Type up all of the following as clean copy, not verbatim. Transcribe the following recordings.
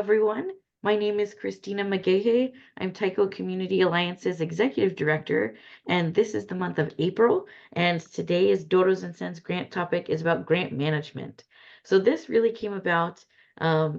everyone. My name is Christina Magehe. I'm Taiko Community Alliance's Executive Director, and this is the month of April, and today is Doros and Cents grant topic is about grant management. So this really came about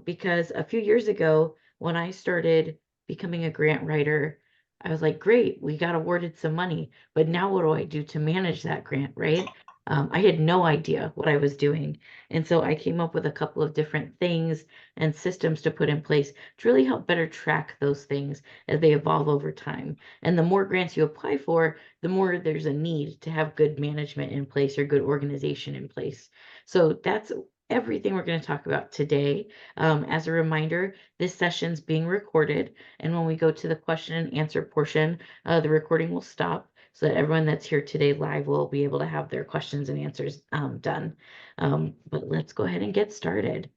because a few years ago, when I started becoming a grant writer, I was like, great, we got awarded some money, but now what do I do to manage that grant, right? I had no idea what I was doing. And so I came up with a couple of different things and systems to put in place to really help better track those things as they evolve over time. And the more grants you apply for, the more there's a need to have good management in place or good organization in place. So that's everything we're going to talk about today. As a reminder, this session's being recorded, and when we go to the question and answer portion, the recording will stop so that everyone that's here today live will be able to have their questions and answers done. But let's go ahead and get started.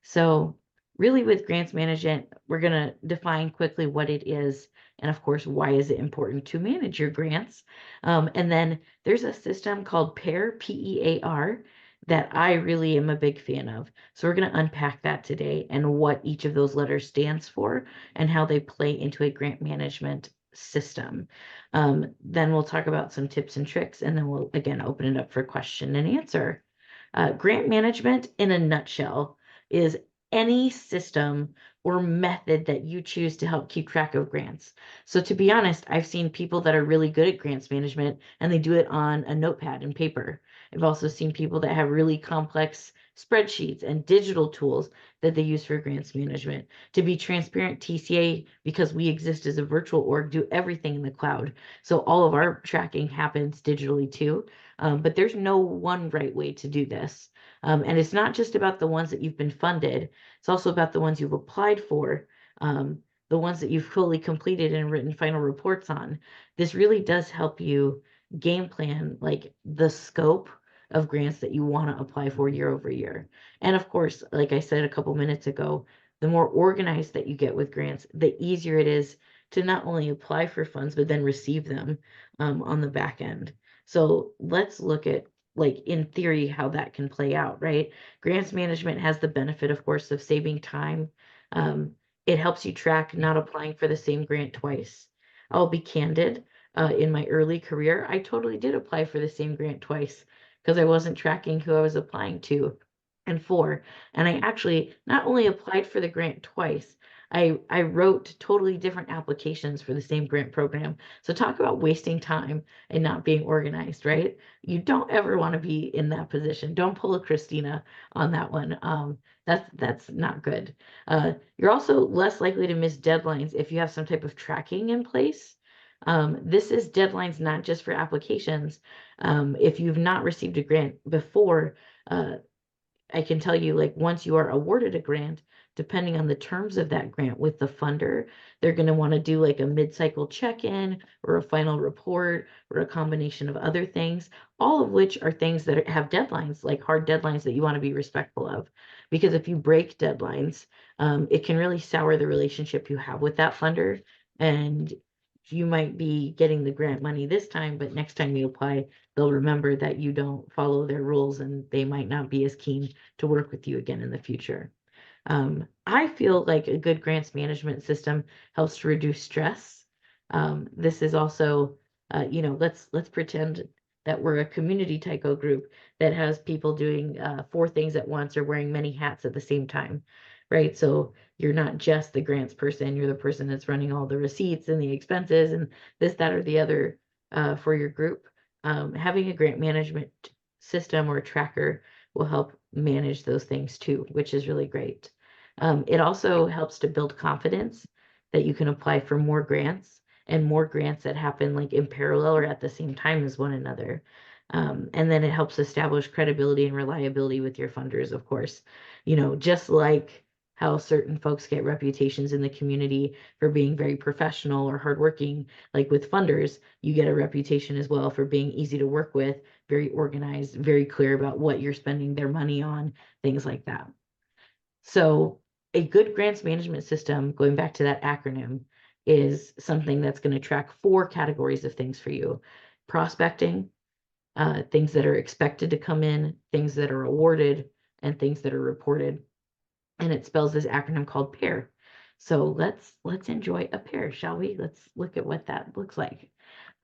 So really with grants management, we're going to define quickly what it is. And of course, why is it important to manage your grants? And then there's a system called PAIR, P-E-A-R, that I really am a big fan of. So we're going to unpack that today and what each of those letters stands for and how they play into a grant management system. Then we'll talk about some tips and tricks, and then we'll again open it up for question and answer. Grant management in a nutshell is any system or method that you choose to help keep track of grants. So to be honest, I've seen people that are really good at grants management and they do it on a notepad and paper. I've also seen people that have really complex spreadsheets and digital tools that they use for grants management. To be transparent, TCA, because we exist as a virtual org, do everything in the cloud. So all of our tracking happens digitally too. But there's no one right way to do this. And it's not just about the ones that you've been funded. It's also about the ones you've applied for, the ones that you've fully completed and written final reports on. This really does help you game plan like the scope of grants that you want to apply for year over year. And of course, like I said a couple minutes ago, the more organized that you get with grants, the easier it is to not only apply for funds, but then receive them on the back end. So let's look at, like, in theory, how that can play out, right? Grants management has the benefit, of course, of saving time. It helps you track not applying for the same grant twice. I'll be candid. In my early career, I totally did apply for the same grant twice because I wasn't tracking who I was applying to and for. And I actually not only applied for the grant twice, I wrote totally different applications for the same grant program. So talk about wasting time and not being organized, right? You don't ever want to be in that position. Don't pull a Christina on that one. That's not good. You're also less likely to miss deadlines if you have some type of tracking in place. This is deadlines not just for applications. If you've not received a grant before, I can tell you, like, once you are awarded a grant, depending on the terms of that grant with the funder, they're going to want to do like a mid-cycle check-in or a final report or a combination of other things, all of which are things that have deadlines, like hard deadlines that you want to be respectful of. Because if you break deadlines, it can really sour the relationship you have with that funder. And you might be getting the grant money this time, but next time you apply, they'll remember that you don't follow their rules and they might not be as keen to work with you again in the future. I feel like a good grants management system helps to reduce stress. This is also, let's pretend that we're a community Taiko group that has people doing 4 things at once or wearing many hats at the same time, right? So you're not just the grants person, you're the person that's running all the receipts and the expenses and this, that, or the other for your group. Having a grant management system or tracker will help manage those things too, which is really great. It also helps to build confidence that you can apply for more grants and more grants that happen like in parallel or at the same time as one another. And then it helps establish credibility and reliability with your funders, of course. Just like how certain folks get reputations in the community for being very professional or hardworking, like with funders, you get a reputation as well for being easy to work with, very organized, very clear about what you're spending their money on, things like that. So a good grants management system, going back to that acronym, is something that's going to track 4 categories of things for you: prospecting, things that are expected to come in, things that are awarded, and things that are reported. And it spells this acronym called PAIR. So let's enjoy a pair, shall we? Let's look at what that looks like.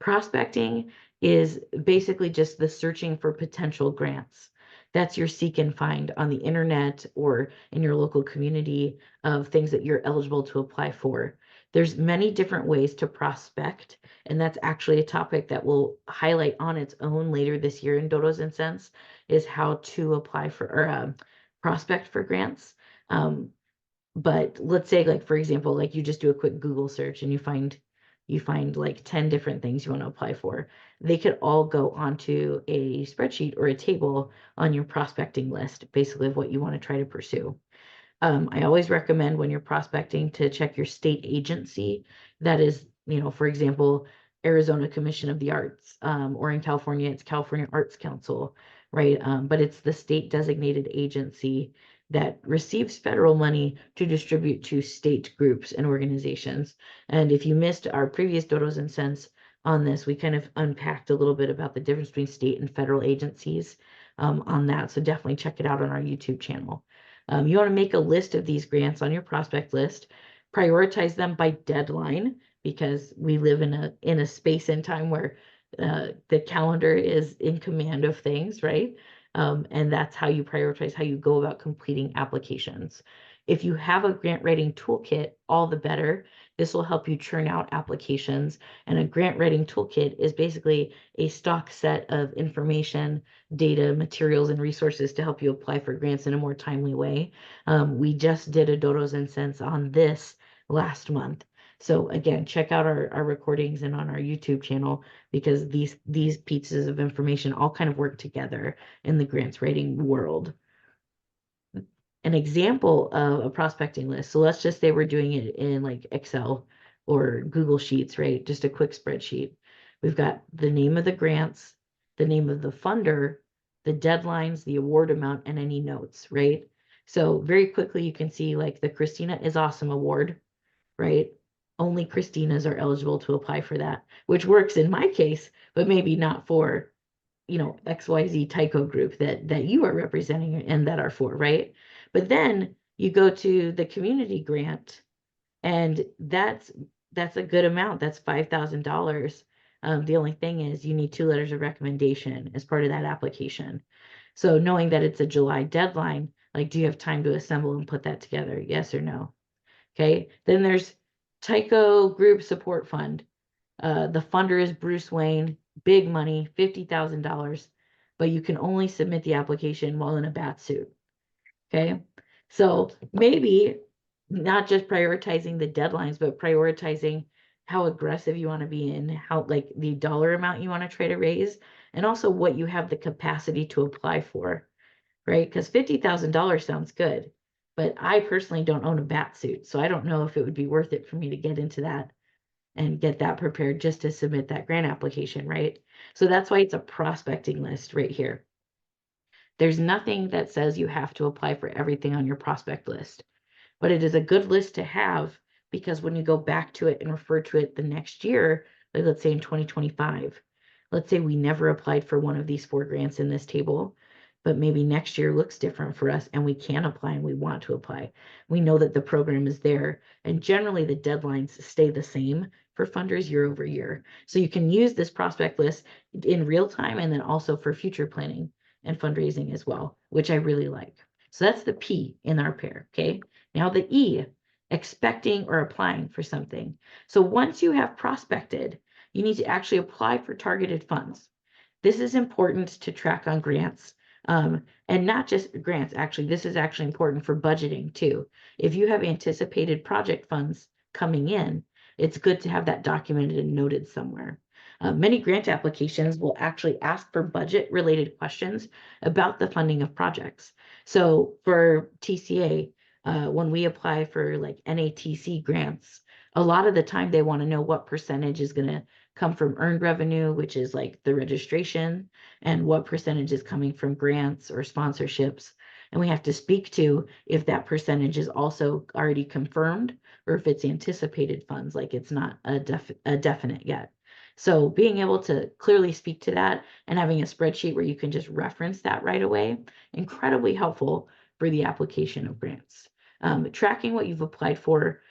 Prospecting is basically just the searching for potential grants. That's your seek and find on the internet or in your local community of things that you're eligible to apply for. There's many different ways to prospect, and that's actually a topic that we'll highlight on its own later this year in Dodos and Cents, is how to apply for or prospect for grants. Um, but let's say, like, for example, like you just do a quick Google search and you find like 10 different things you want to apply for. They could all go onto a spreadsheet or a table on your prospecting list, basically of what you want to try to pursue. I always recommend when you're prospecting to check your state agency. That is, for example, Arizona Commission of the Arts, or in California, it's California Arts Council, right? But it's the state designated agency that receives federal money to distribute to state groups and organizations. And if you missed our previous Dodos and Cents on this, we kind of unpacked a little bit about the difference between state and federal agencies on that. So definitely check it out on our YouTube channel. You want to make a list of these grants on your prospect list, prioritize them by deadline because we live in a space and time where the calendar is in command of things, right? And that's how you prioritize, how you go about completing applications. If you have a grant writing toolkit, all the better. This will help you churn out applications. And a grant writing toolkit is basically a stock set of information, data, materials, and resources to help you apply for grants in a more timely way. We just did a Dodos and Cents on this last month. So again, check out our recordings and on our YouTube channel because these pieces of information all kind of work together in the grants writing world. An example of a prospecting list. So let's just say we're doing it in like Excel or Google Sheets, right? Just a quick spreadsheet. We've got the name of the grants, the name of the funder, the deadlines, the award amount, and any notes, right? So very quickly you can see like the Christina is Awesome Award, right? Only Christinas are eligible to apply for that, which works in my case, but maybe not for XYZ Taiko group that you are representing and that are for, right? But then you go to the community grant, and that's a good amount. That's $5,000. The only thing is you need 2 letters of recommendation as part of that application. So knowing that it's a July deadline, like, do you have time to assemble and put that together? Yes or no? Okay. Then there's Taiko Group Support Fund. The funder is Bruce Wayne, big money, $50,000, but you can only submit the application while in a bat suit. Okay. So maybe not just prioritizing the deadlines, but prioritizing how aggressive you want to be in, how, like, the dollar amount you want to try to raise, and also what you have the capacity to apply for, right? Because $50,000 sounds good, but I personally don't own a bat suit, so I don't know if it would be worth it for me to get into that and get that prepared just to submit that grant application, right? So that's why it's a prospecting list right here. There's nothing that says you have to apply for everything on your prospect list, but it is a good list to have because when you go back to it and refer to it the next year, like let's say in 2025, let's say we never applied for one of these 4 grants in this table, but maybe next year looks different for us and we can apply and we want to apply. We know that the program is there, and generally the deadlines stay the same for funders year over year. So you can use this prospect list in real time and then also for future planning and fundraising as well, which I really like. So that's the P in our pair, okay? Now the E, expecting or applying for something. So once you have prospected, you need to actually apply for targeted funds. This is important to track on grants. And not just grants, actually, this is actually important for budgeting too. If you have anticipated project funds coming in, it's good to have that documented and noted somewhere. Many grant applications will actually ask for budget related questions about the funding of projects. So for TCA, when we apply for like NATC grants, a lot of the time they want to know what percentage is going to come from earned revenue, which is like the registration, and what percentage is coming from grants or sponsorships. And we have to speak to if that percentage is also already confirmed or if it's anticipated funds, like it's not a definite yet. So being able to clearly speak to that and having a spreadsheet where you can just reference that right away, incredibly helpful for the application of grants. Tracking what you've applied for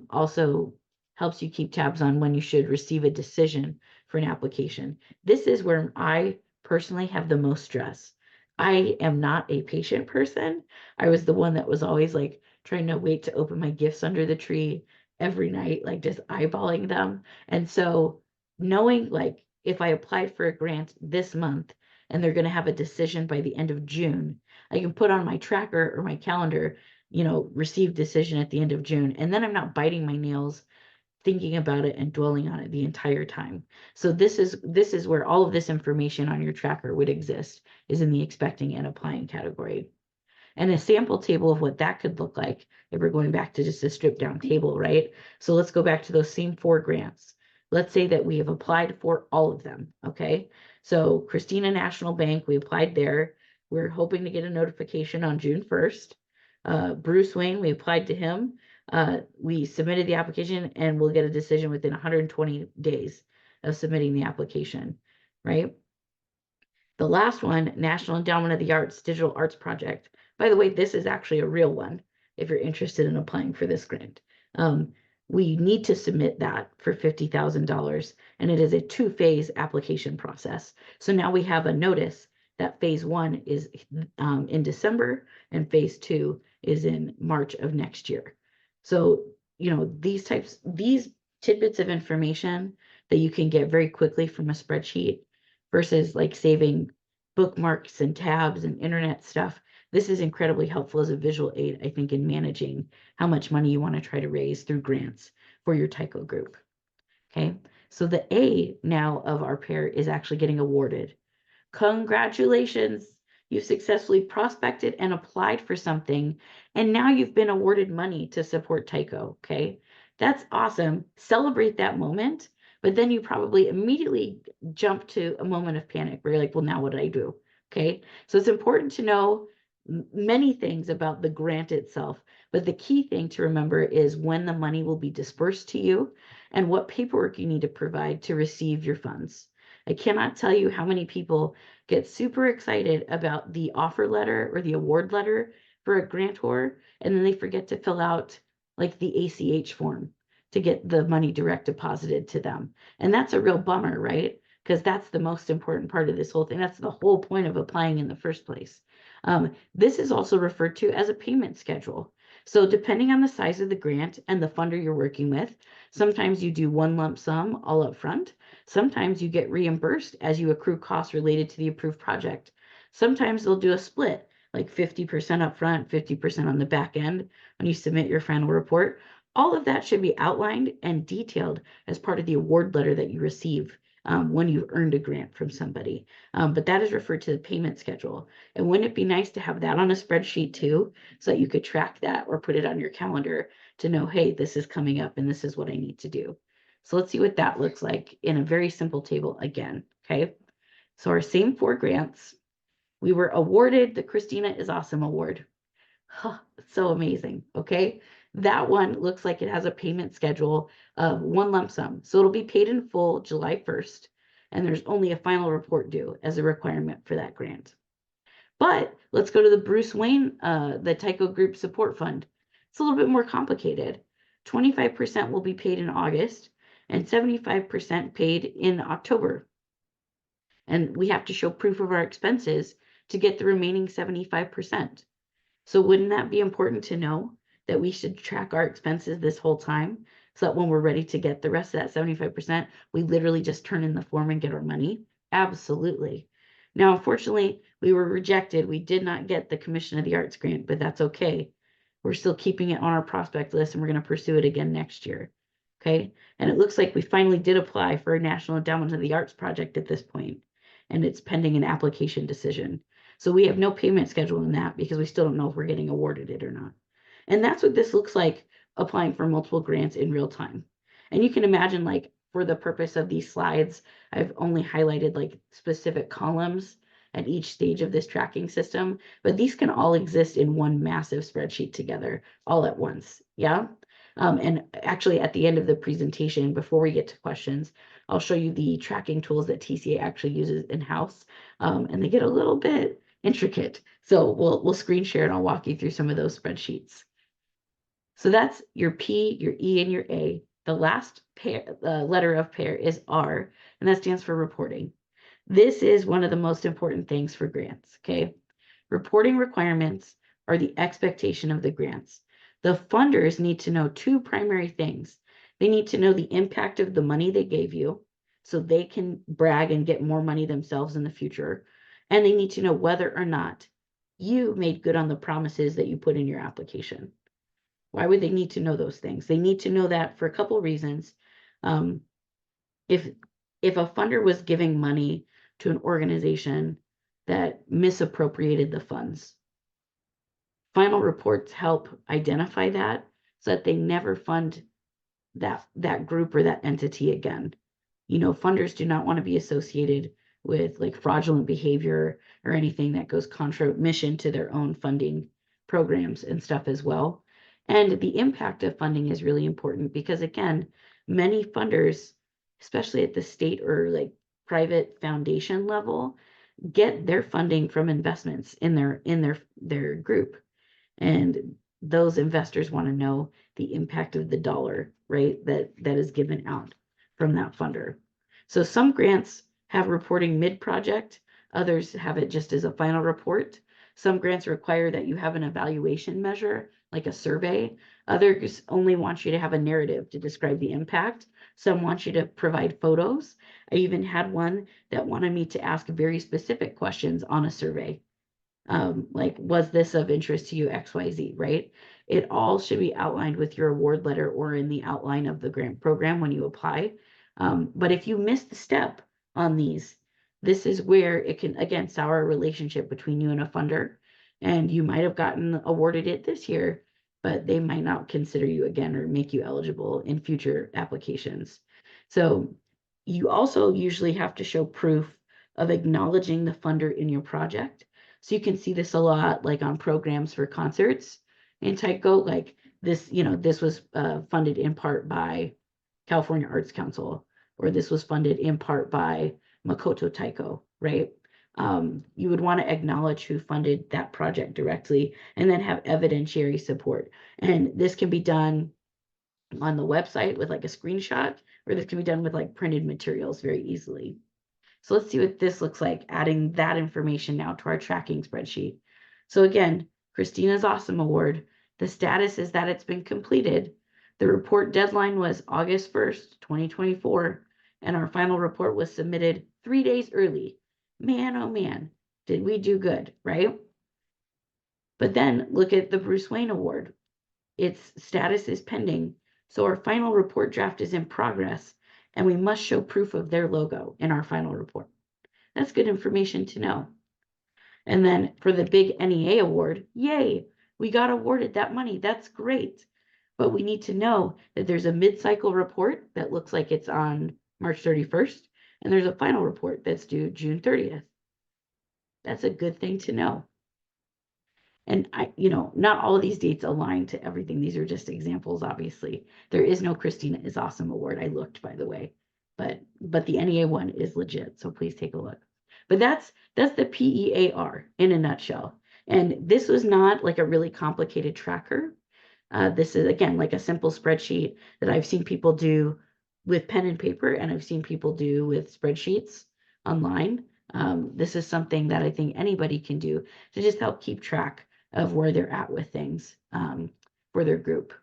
Also helps you keep tabs on when you should receive a decision for an application. This is where I personally have the most stress. I am not a patient person. I was the one that was always like trying to wait to open my gifts under the tree every night, like just eyeballing them. And so knowing like if I applied for a grant this month and they're going to have a decision by the end of June, I can put on my tracker or my calendar, receive decision at the end of June. And then I'm not biting my nails thinking about it and dwelling on it the entire time. So this is where all of this information on your tracker would exist, is in the expecting and applying category. And a sample table of what that could look like if we're going back to just a stripped down table, right? So let's go back to those same 4 grants. Let's say that we have applied for all of them, okay? So Christina National Bank, we applied there. We're hoping to get a notification on June 1st. Bruce Wayne, we applied to him. We submitted the application and we'll get a decision within 120 days of submitting the application, right? The last one, National Endowment of the Arts Digital Arts Project. By the way, this is actually a real one if you're interested in applying for this grant. We need to submit that for $50,000, and it is a 2-phase application process. So now we have a notice that phase 1 is in December and phase 2 is in March of next year. So, these tidbits of information that you can get very quickly from a spreadsheet versus like saving bookmarks and tabs and internet stuff. This is incredibly helpful as a visual aid, I think, in managing how much money you want to try to raise through grants for your Taiko group. Okay, so the A now of our pair is actually getting awarded. Congratulations! You've successfully prospected and applied for something, and now you've been awarded money to support Taiko. Okay, that's awesome. Celebrate that moment, but then you probably immediately jump to a moment of panic where you're like, well, now what do I do? Okay, so it's important to know many things about the grant itself, but the key thing to remember is when the money will be dispersed to you and what paperwork you need to provide to receive your funds. I cannot tell you how many people get super excited about the offer letter or the award letter for a grantor, and then they forget to fill out like the ACH form to get the money direct deposited to them. And that's a real bummer, right? Because that's the most important part of this whole thing. That's the whole point of applying in the first place. This is also referred to as a payment schedule. So depending on the size of the grant and the funder you're working with, sometimes you do one lump sum all up front. Sometimes you get reimbursed as you accrue costs related to the approved project. Sometimes they'll do a split, like 50% up front, 50% on the back end when you submit your final report. All of that should be outlined and detailed as part of the award letter that you receive when you've earned a grant from somebody. But that is referred to the payment schedule. And wouldn't it be nice to have that on a spreadsheet too, so that you could track that or put it on your calendar to know, hey, this is coming up and this is what I need to do. So let's see what that looks like in a very simple table again, okay? So our same 4 grants, we were awarded the Christina is Awesome Award. Huh, so amazing, okay? That one looks like it has a payment schedule of 1 lump sum. So it'll be paid in full July 1st, and there's only a final report due as a requirement for that grant. But let's go to the Bruce Wayne, the Taiko Group Support Fund. It's a little bit more complicated. 25% will be paid in August and 75% paid in October. And we have to show proof of our expenses to get the remaining 75%. So wouldn't that be important to know that we should track our expenses this whole time so that when we're ready to get the rest of that 75%, we literally just turn in the form and get our money? Absolutely. Now, unfortunately, we were rejected. We did not get the Commission of the Arts grant, but that's okay. We're still keeping it on our prospect list and we're going to pursue it again next year. Okay. And it looks like we finally did apply for a National Endowment of the Arts project at this point, and it's pending an application decision. So we have no payment schedule in that because we still don't know if we're getting awarded it or not. And that's what this looks like applying for multiple grants in real time. And you can imagine, like, for the purpose of these slides, I've only highlighted like specific columns at each stage of this tracking system, but these can all exist in one massive spreadsheet together all at once. Yeah. And actually at the end of the presentation, before we get to questions, I'll show you the tracking tools that TCA actually uses in-house, and they get a little bit intricate. So we'll screen share and I'll walk you through some of those spreadsheets. So that's your P, your E, and your A. The last letter of pair is R, and that stands for reporting. This is one of the most important things for grants, okay? Reporting requirements are the expectation of the grants. The funders need to know two primary things. They need to know the impact of the money they gave you so they can brag and get more money themselves in the future. And they need to know whether or not you made good on the promises that you put in your application. Why would they need to know those things? They need to know that for a couple of reasons. Um, if if a funder was giving money to an organization that misappropriated the funds, final reports help identify that so that they never fund that group or that entity again. Funders do not want to be associated with like fraudulent behavior or anything that goes contra mission to their own funding programs and stuff as well. And the impact of funding is really important because again, many funders, especially at the state or like private foundation level, get their funding from investments in their group. And those investors want to know the impact of the dollar, right? That is given out from that funder. So some grants have reporting mid-project, others have it just as a final report. Some grants require that you have an evaluation measure, like a survey. Others only want you to have a narrative to describe the impact. Some want you to provide photos. I even had one that wanted me to ask very specific questions on a survey. Like, was this of interest to you, XYZ, right? It all should be outlined with your award letter or in the outline of the grant program when you apply. But if you miss the step on these, this is where it can, again, sour a relationship between you and a funder. And you might have gotten awarded it this year, but they might not consider you again or make you eligible in future applications. So you also usually have to show proof of acknowledging the funder in your project. So you can see this a lot, like on programs for concerts in Taiko, like this was funded in part by California Arts Council, or this was funded in part by Makoto Taiko, right? You would want to acknowledge who funded that project directly and then have evidentiary support. And this can be done on the website with like a screenshot, or this can be done with like printed materials very easily. So let's see what this looks like, adding that information now to our tracking spreadsheet. So again, Christina's Awesome Award, the status is that it's been completed. The report deadline was August 1st, 2024, and our final report was submitted 3 days early. Man, oh man, did we do good, right? But then look at the Bruce Wayne Award. Its status is pending, so our final report draft is in progress, and we must show proof of their logo in our final report. That's good information to know. And then for the big NEA award, yay, we got awarded that money. That's great. But we need to know that there's a mid-cycle report that looks like it's on March 31st, and there's a final report that's due June 30th. That's a good thing to know. And not all of these dates align to everything. These are just examples, obviously. There is no Christina is Awesome Award. I looked, by the way, but the NEA one is legit. So please take a look. But that's the PEAR in a nutshell. And this was not like a really complicated tracker. This is, again, like a simple spreadsheet that I've seen people do with pen and paper, and I've seen people do with spreadsheets online. This is something that I think anybody can do to just help keep track of where they're at with things for their group.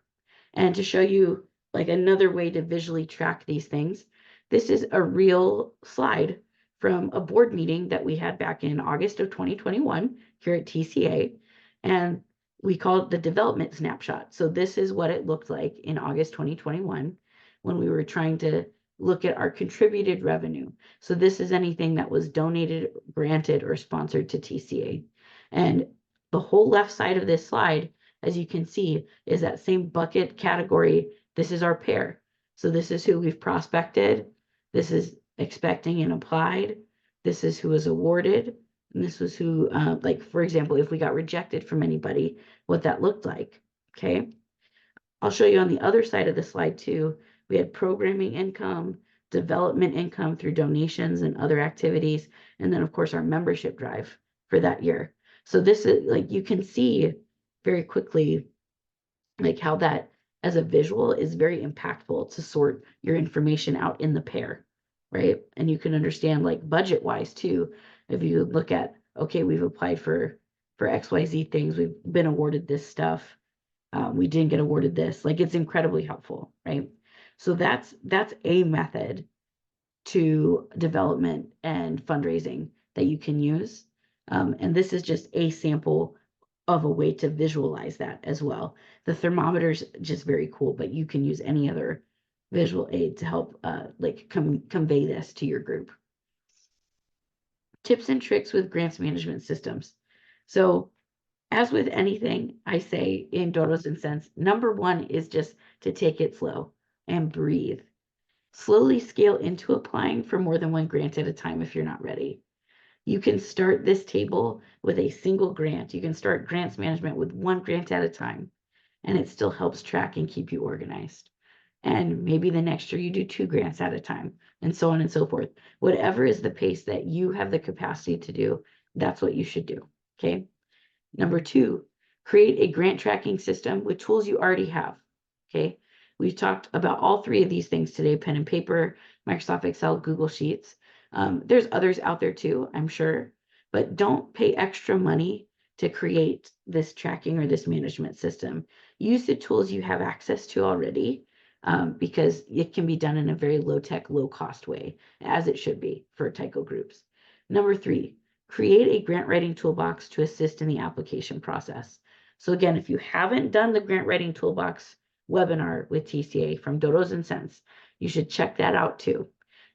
And to show you like another way to visually track these things, this is a real slide from a board meeting that we had back in August of 2021 here at TCA. And we call it the development snapshot. So this is what it looked like in August 2021 when we were trying to look at our contributed revenue. So this is anything that was donated, granted, or sponsored to TCA. And the whole left side of this slide, as you can see, is that same bucket category. This is our pair. So this is who we've prospected. This is expecting and applied. This is who was awarded. And this was who, like, for example, if we got rejected from anybody, what that looked like, okay? I'll show you on the other side of the slide too. We had programming income, development income through donations and other activities, and then of course our membership drive for that year. So this is like, you can see very quickly like how that as a visual is very impactful to sort your information out in the pair, right? And you can understand like budget wise too. If you look at, okay, we've applied for XYZ things, we've been awarded this stuff, we didn't get awarded this, like it's incredibly helpful, right? So that's a method to development and fundraising that you can use. And this is just a sample of a way to visualize that as well. The thermometer's just very cool, but you can use any other visual aid to help like convey this to your group. Tips and tricks with grants management systems. So as with anything I say in Doros and Cents, number one is just to take it slow and breathe. Slowly scale into applying for more than one grant at a time if you're not ready. You can start this table with a single grant. You can start grants management with one grant at a time, and it still helps track and keep you organized. And maybe the next year you do two grants at a time, and so on and so forth. Whatever is the pace that you have the capacity to do, that's what you should do. Okay. Number two, create a grant tracking system with tools you already have. Okay. We've talked about all three of these things today: pen and paper, Microsoft Excel, Google Sheets. There's others out there too, I'm sure, but don't pay extra money to create this tracking or this management system. Use the tools you have access to already, because it can be done in a very low tech, low cost way, as it should be for Taiko groups. Number three, create a grant writing toolbox to assist in the application process. So again, if you haven't done the grant writing toolbox webinar with TCA from Doros and Cents, you should check that out too.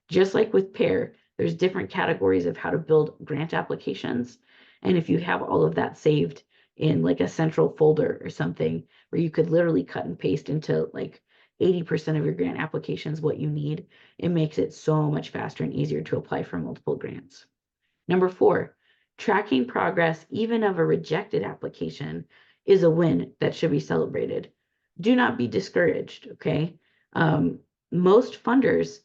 Just like with PAIR, there's different categories of how to build grant applications. And if you have all of that saved in like a central folder or something where you could literally cut and paste into like 80% of your grant applications what you need, it makes it so much faster and easier to apply for multiple grants. Number four, tracking progress even of a rejected application is a win that should be celebrated. Do not be discouraged, okay? Most funders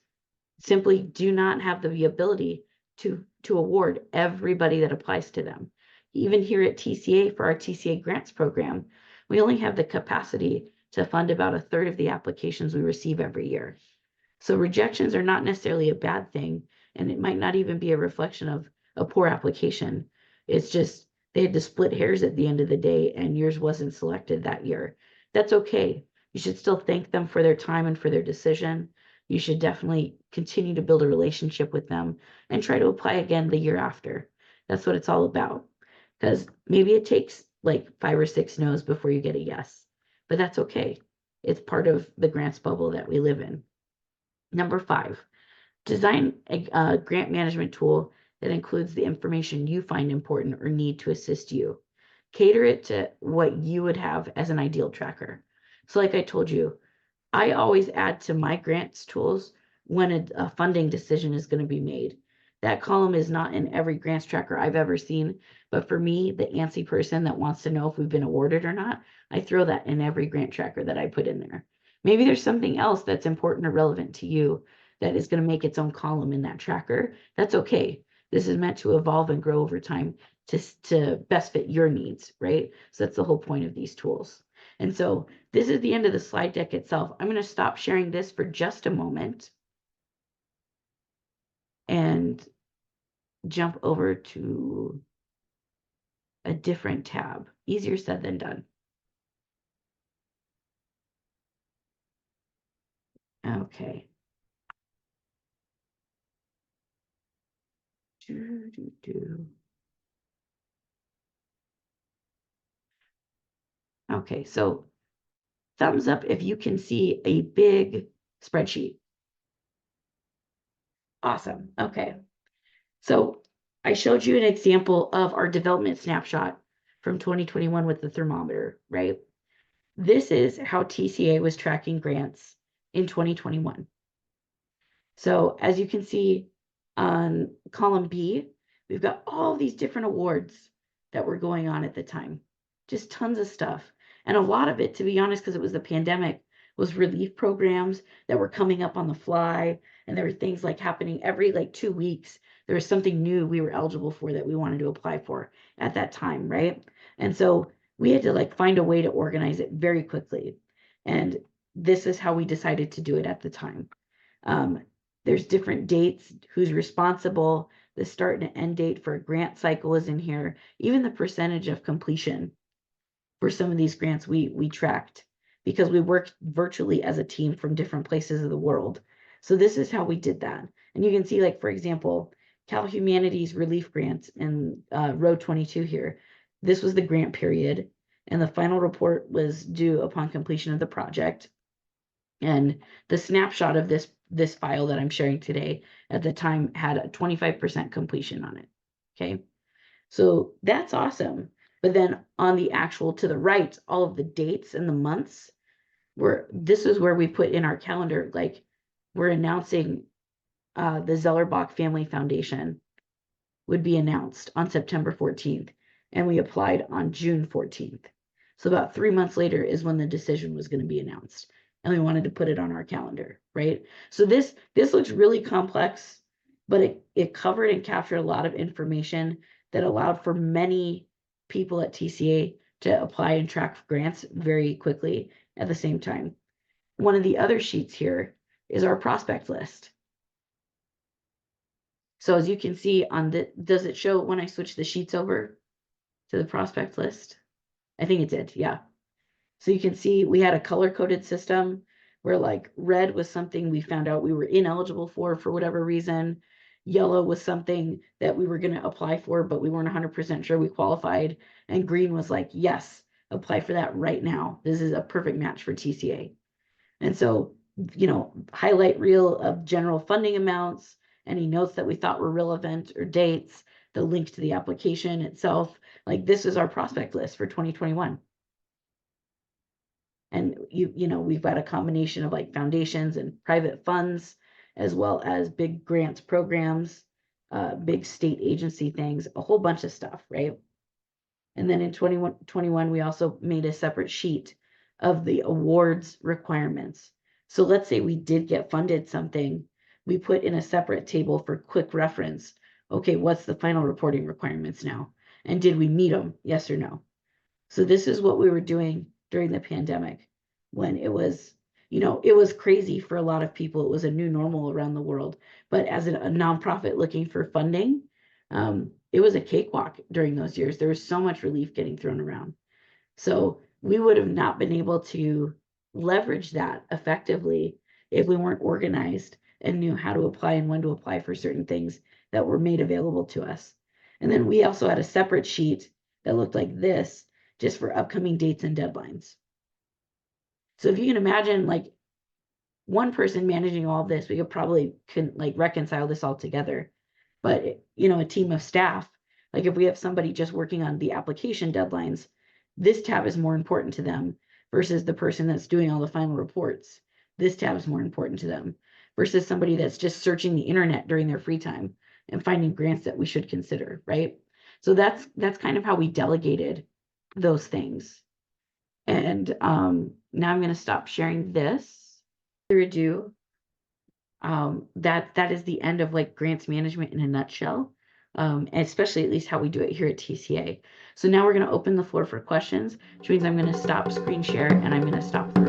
simply do not have the ability to award everybody that applies to them. Even here at TCA, for our TCA grants program, we only have the capacity to fund about a third of the applications we receive every year. So rejections are not necessarily a bad thing, and it might not even be a reflection of a poor application. It's just they had to split hairs at the end of the day, and yours wasn't selected that year. That's okay. You should still thank them for their time and for their decision. You should definitely continue to build a relationship with them and try to apply again the year after. That's what it's all about. Because maybe it takes like 5 or 6 no's before you get a yes, but that's okay. It's part of the grants bubble that we live in. Number five, design a grant management tool that includes the information you find important or need to assist you. Cater it to what you would have as an ideal tracker. So like I told you, I always add to my grants tools when a funding decision is going to be made. That column is not in every grants tracker I've ever seen, but for me, the antsy person that wants to know if we've been awarded or not, I throw that in every grant tracker that I put in there. Maybe there's something else that's important or relevant to you that is going to make its own column in that tracker. That's okay. This is meant to evolve and grow over time to best fit your needs, right? So that's the whole point of these tools. And so this is the end of the slide deck itself. I'm going to stop sharing this for just a moment and jump over to a different tab. Easier said than done. Okay. Okay, so thumbs up if you can see a big spreadsheet. Awesome. Okay. So I showed you an example of our development snapshot from 2021 with the thermometer, right? This is how TCA was tracking grants in 2021. So as you can see on column B, we've got all these different awards that were going on at the time, just tons of stuff. And a lot of it, to be honest, because it was the pandemic, was relief programs that were coming up on the fly. And there were things like happening every like 2 weeks. There was something new we were eligible for that we wanted to apply for at that time, right? And so we had to like find a way to organize it very quickly. And this is how we decided to do it at the time. There's different dates, who's responsible, the start and end date for a grant cycle is in here, even the percentage of completion for some of these grants we tracked because we worked virtually as a team from different places of the world. So this is how we did that. And you can see, like, for example, Cal Humanities Relief Grants in row 22 here. This was the grant period, and the final report was due upon completion of the project. And the snapshot of this file that I'm sharing today at the time had a 25% completion on it. Okay, so that's awesome. But then on the actual to the right, all of the dates and the months, this is where we put in our calendar, like we're announcing the Zellerbach Family Foundation would be announced on September 14th, and we applied on June 14th. So about 3 months later is when the decision was going to be announced, and we wanted to put it on our calendar, right? So this looks really complex, but it covered and captured a lot of information that allowed for many people at TCA to apply and track grants very quickly at the same time. One of the other sheets here is our prospect list. So as you can see on does it show when I switch the sheets over to the prospect list? I think it did, yeah. So you can see we had a color-coded system where like red was something we found out we were ineligible for whatever reason. Yellow was something that we were going to apply for, but we weren't 100% sure we qualified. And green was like, yes, apply for that right now. This is a perfect match for TCA. And so, highlight reel of general funding amounts, any notes that we thought were relevant or dates, the link to the application itself. Like this is our prospect list for 2021. And we've got a combination of like foundations and private funds, as well as big grants programs, big state agency things, a whole bunch of stuff, right? And then in 2021, we also made a separate sheet of the awards requirements. So let's say we did get funded something, we put in a separate table for quick reference. Okay, what's the final reporting requirements now? And did we meet them? Yes or no? So this is what we were doing during the pandemic when it was, it was crazy for a lot of people. It was a new normal around the world. But as a nonprofit looking for funding, it was a cakewalk during those years. There was so much relief getting thrown around. So we would have not been able to leverage that effectively if we weren't organized and knew how to apply and when to apply for certain things that were made available to us. And then we also had a separate sheet that looked like this, just for upcoming dates and deadlines. So if you can imagine like one person managing all this, we could probably like reconcile this all together. But a team of staff, like if we have somebody just working on the application deadlines, this tab is more important to them versus the person that's doing all the final reports. This tab is more important to them versus somebody that's just searching the internet during their free time and finding grants that we should consider, right? So that's kind of how we delegated those things. And now I'm going to stop sharing this. Further ado, that is the end of like grants management in a nutshell, and especially at least how we do it here at TCA. So now we're going to open the floor for questions, which means I'm going to stop screen share and I'm going to stop the